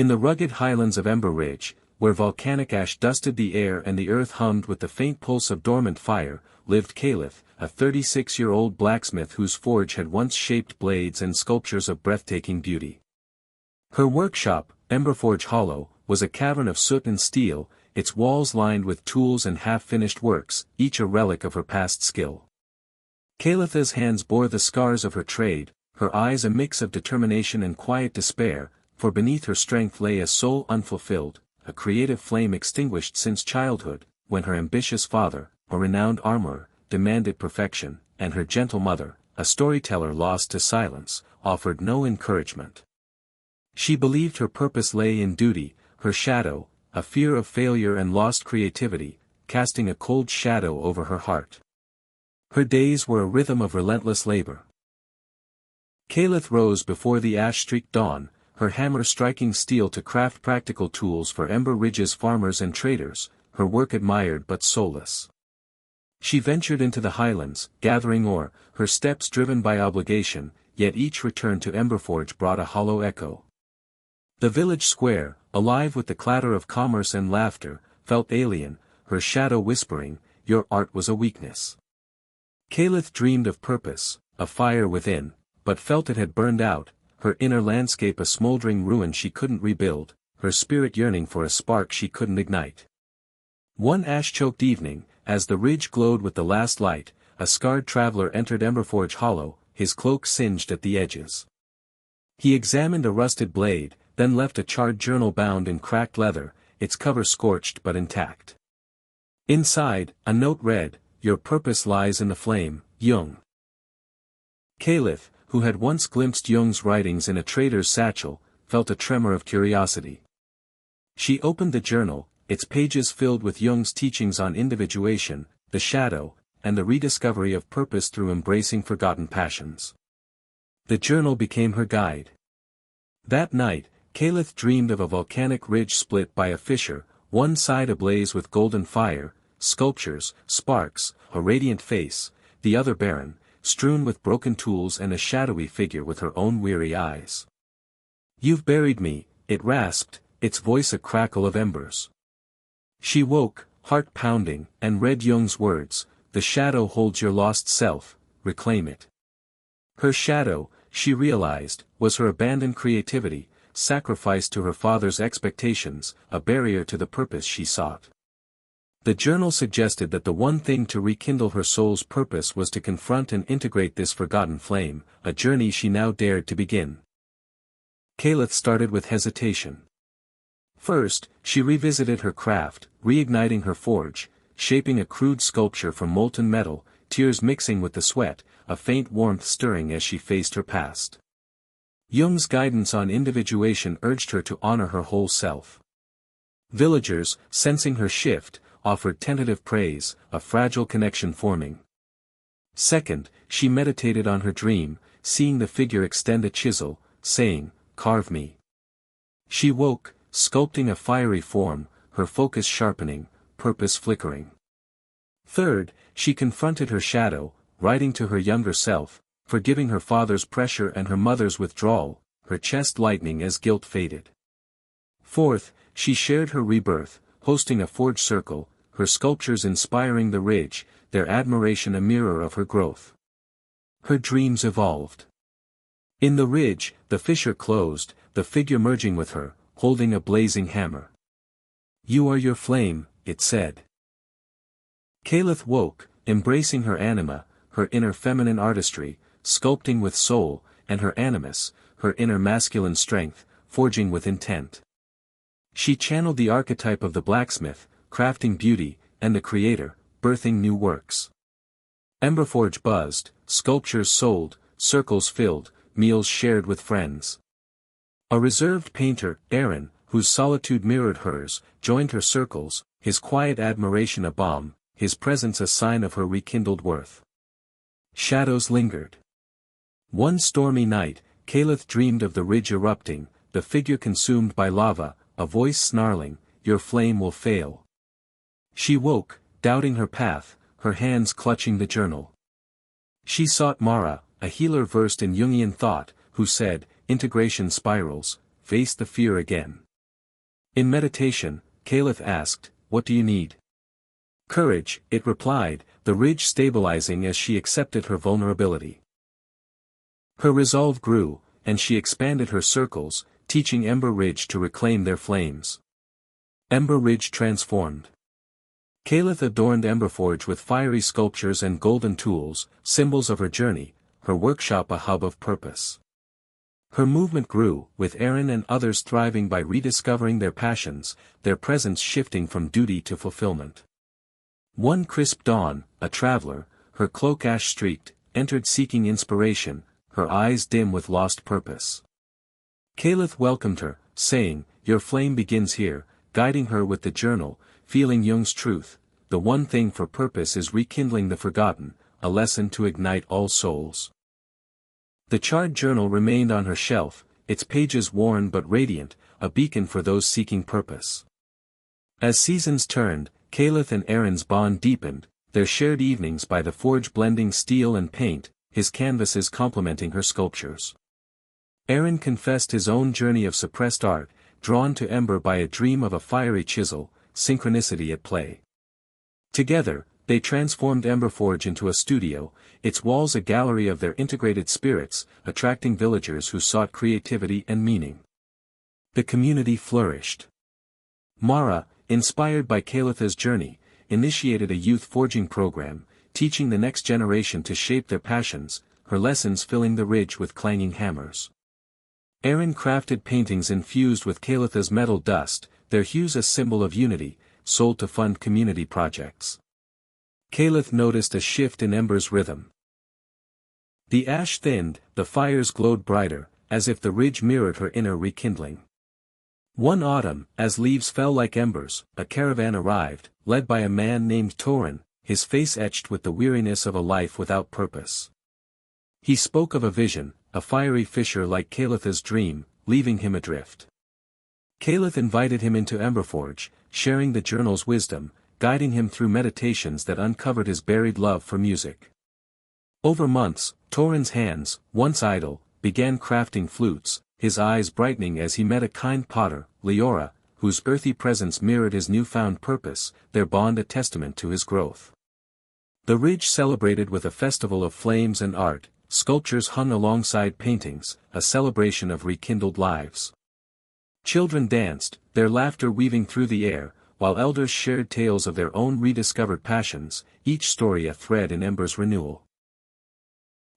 In the rugged highlands of Ember Ridge, where volcanic ash dusted the air and the earth hummed with the faint pulse of dormant fire, lived Kaelith, a 36-year-old blacksmith whose forge had once shaped blades and sculptures of breathtaking beauty. Her workshop, Emberforge Hollow, was a cavern of soot and steel, its walls lined with tools and half-finished works, each a relic of her past skill. Kaelith's hands bore the scars of her trade, her eyes a mix of determination and quiet despair, for beneath her strength lay a soul unfulfilled, a creative flame extinguished since childhood, when her ambitious father, a renowned armorer, demanded perfection, and her gentle mother, a storyteller lost to silence, offered no encouragement. She believed her purpose lay in duty, her shadow, a fear of failure and lost creativity, casting a cold shadow over her heart. Her days were a rhythm of relentless labor. Kaelith rose before the ash-streaked dawn, her hammer striking steel to craft practical tools for Ember Ridge's farmers and traders, her work admired but soulless. She ventured into the highlands, gathering ore, her steps driven by obligation, yet each return to Emberforge brought a hollow echo. The village square, alive with the clatter of commerce and laughter, felt alien, her shadow whispering, "Your art was a weakness." Kaelith dreamed of purpose, a fire within, but felt it had burned out, her inner landscape a smoldering ruin she couldn't rebuild, her spirit yearning for a spark she couldn't ignite. One ash-choked evening, as the ridge glowed with the last light, a scarred traveler entered Emberforge Hollow, his cloak singed at the edges. He examined a rusted blade, then left a charred journal bound in cracked leather, its cover scorched but intact. Inside, a note read, "Your purpose lies in the flame, Jung." Kaelith, who had once glimpsed Jung's writings in a trader's satchel, felt a tremor of curiosity. She opened the journal, its pages filled with Jung's teachings on individuation, the shadow, and the rediscovery of purpose through embracing forgotten passions. The journal became her guide. That night, Kaelith dreamed of a volcanic ridge split by a fissure, one side ablaze with golden fire, sculptures, sparks, a radiant face, the other barren, strewn with broken tools and a shadowy figure with her own weary eyes. "You've buried me," it rasped, its voice a crackle of embers. She woke, heart pounding, and read Jung's words, "The shadow holds your lost self, reclaim it." Her shadow, she realized, was her abandoned creativity, sacrificed to her father's expectations, a barrier to the purpose she sought. The journal suggested that the one thing to rekindle her soul's purpose was to confront and integrate this forgotten flame, a journey she now dared to begin. Kaelith started with hesitation. First, she revisited her craft, reigniting her forge, shaping a crude sculpture from molten metal, tears mixing with the sweat, a faint warmth stirring as she faced her past. Jung's guidance on individuation urged her to honor her whole self. Villagers, sensing her shift, offered tentative praise, a fragile connection forming. Second, she meditated on her dream, seeing the figure extend a chisel, saying, "Carve me." She woke, sculpting a fiery form, her focus sharpening, purpose flickering. Third, she confronted her shadow, writing to her younger self, forgiving her father's pressure and her mother's withdrawal, her chest lightening as guilt faded. Fourth, she shared her rebirth, hosting a forge circle, her sculptures inspiring the ridge, their admiration a mirror of her growth. Her dreams evolved. In the ridge, the fissure closed, the figure merging with her, holding a blazing hammer. "You are your flame," it said. Kaelith woke, embracing her anima, her inner feminine artistry, sculpting with soul, and her animus, her inner masculine strength, forging with intent. She channeled the archetype of the blacksmith, crafting beauty, and the creator, birthing new works. Emberforge buzzed, sculptures sold, circles filled, meals shared with friends. A reserved painter, Erynn, whose solitude mirrored hers, joined her circles, his quiet admiration a balm, his presence a sign of her rekindled worth. Shadows lingered. One stormy night, Kaelith dreamed of the ridge erupting, the figure consumed by lava, a voice snarling, "Your flame will fail." She woke, doubting her path, her hands clutching the journal. She sought Mara, a healer versed in Jungian thought, who said, "Integration spirals, face the fear again." In meditation, Kaelith asked, "What do you need?" "Courage," it replied, the ridge stabilizing as she accepted her vulnerability. Her resolve grew, and she expanded her circles, teaching Ember Ridge to reclaim their flames. Ember Ridge transformed. Kaelith adorned Emberforge with fiery sculptures and golden tools, symbols of her journey, her workshop a hub of purpose. Her movement grew, with Erynn and others thriving by rediscovering their passions, their presence shifting from duty to fulfillment. One crisp dawn, a traveler, her cloak ash-streaked, entered seeking inspiration, her eyes dim with lost purpose. Kaelith welcomed her, saying, "Your flame begins here," guiding her with the journal, feeling Jung's truth, "The one thing for purpose is rekindling the forgotten, a lesson to ignite all souls." The charred journal remained on her shelf, its pages worn but radiant, a beacon for those seeking purpose. As seasons turned, Kaelith and Erynn's bond deepened, their shared evenings by the forge blending steel and paint, his canvases complementing her sculptures. Erynn confessed his own journey of suppressed art, drawn to Ember by a dream of a fiery chisel, synchronicity at play. Together, they transformed Emberforge into a studio, its walls a gallery of their integrated spirits, attracting villagers who sought creativity and meaning. The community flourished. Mara, inspired by Kaelith's journey, initiated a youth forging program, teaching the next generation to shape their passions, her lessons filling the ridge with clanging hammers. Erynn crafted paintings infused with Kaelith's metal dust, their hues a symbol of unity, sold to fund community projects. Kaelith noticed a shift in Ember's rhythm. The ash thinned, the fires glowed brighter, as if the ridge mirrored her inner rekindling. One autumn, as leaves fell like embers, a caravan arrived, led by a man named Torin, his face etched with the weariness of a life without purpose. He spoke of a vision, a fiery fissure like Kaelith's dream, leaving him adrift. Kaelith invited him into Emberforge, sharing the journal's wisdom, guiding him through meditations that uncovered his buried love for music. Over months, Torin's hands, once idle, began crafting flutes, his eyes brightening as he met a kind potter, Liora, whose earthy presence mirrored his newfound purpose, their bond a testament to his growth. The ridge celebrated with a festival of flames and art, sculptures hung alongside paintings, a celebration of rekindled lives. Children danced, their laughter weaving through the air, while elders shared tales of their own rediscovered passions, each story a thread in Ember's renewal.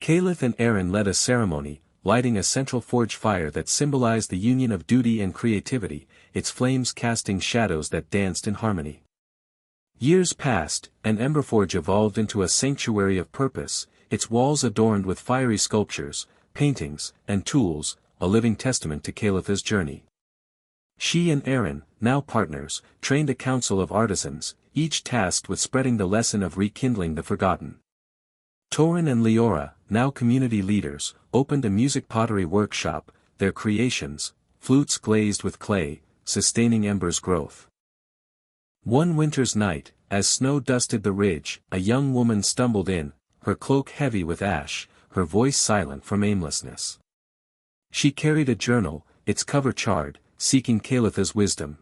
Kaelith and Erynn led a ceremony, lighting a central forge fire that symbolized the union of duty and creativity, its flames casting shadows that danced in harmony. Years passed, and Emberforge evolved into a sanctuary of purpose, its walls adorned with fiery sculptures, paintings, and tools, a living testament to Kaelith's journey. She and Erynn, now partners, trained a council of artisans, each tasked with spreading the lesson of rekindling the forgotten. Torin and Liora, now community leaders, opened a music pottery workshop, their creations, flutes glazed with clay, sustaining Ember's growth. One winter's night, as snow dusted the ridge, a young woman stumbled in, her cloak heavy with ash, her voice silent from aimlessness. She carried a journal, its cover charred, seeking Kaelith's wisdom.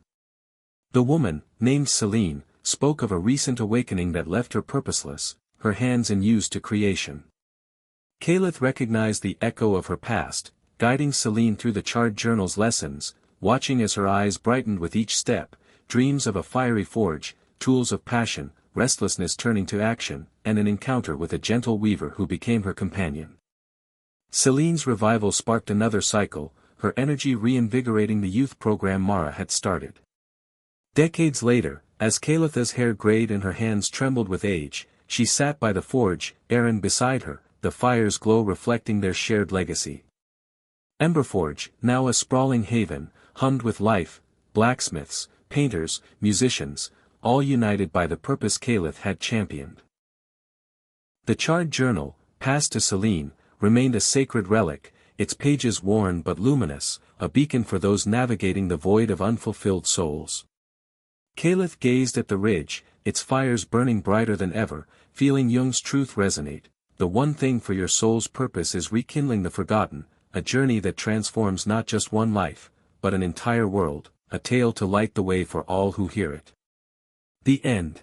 The woman, named Selene, spoke of a recent awakening that left her purposeless, her hands unused to creation. Kaelith recognized the echo of her past, guiding Selene through the charred journal's lessons, watching as her eyes brightened with each step, dreams of a fiery forge, tools of passion, restlessness turning to action, and an encounter with a gentle weaver who became her companion. Selene's revival sparked another cycle, her energy reinvigorating the youth program Mara had started. Decades later, as Kaelith's hair grayed and her hands trembled with age, she sat by the forge, Erynn beside her, the fire's glow reflecting their shared legacy. Emberforge, now a sprawling haven, hummed with life, blacksmiths, painters, musicians, all united by the purpose Kaelith had championed. The charred journal, passed to Selene, remained a sacred relic, its pages worn but luminous, a beacon for those navigating the void of unfulfilled souls. Kaelith gazed at the ridge, its fires burning brighter than ever, feeling Jung's truth resonate, the one thing for your soul's purpose is rekindling the forgotten, a journey that transforms not just one life, but an entire world, a tale to light the way for all who hear it. The end.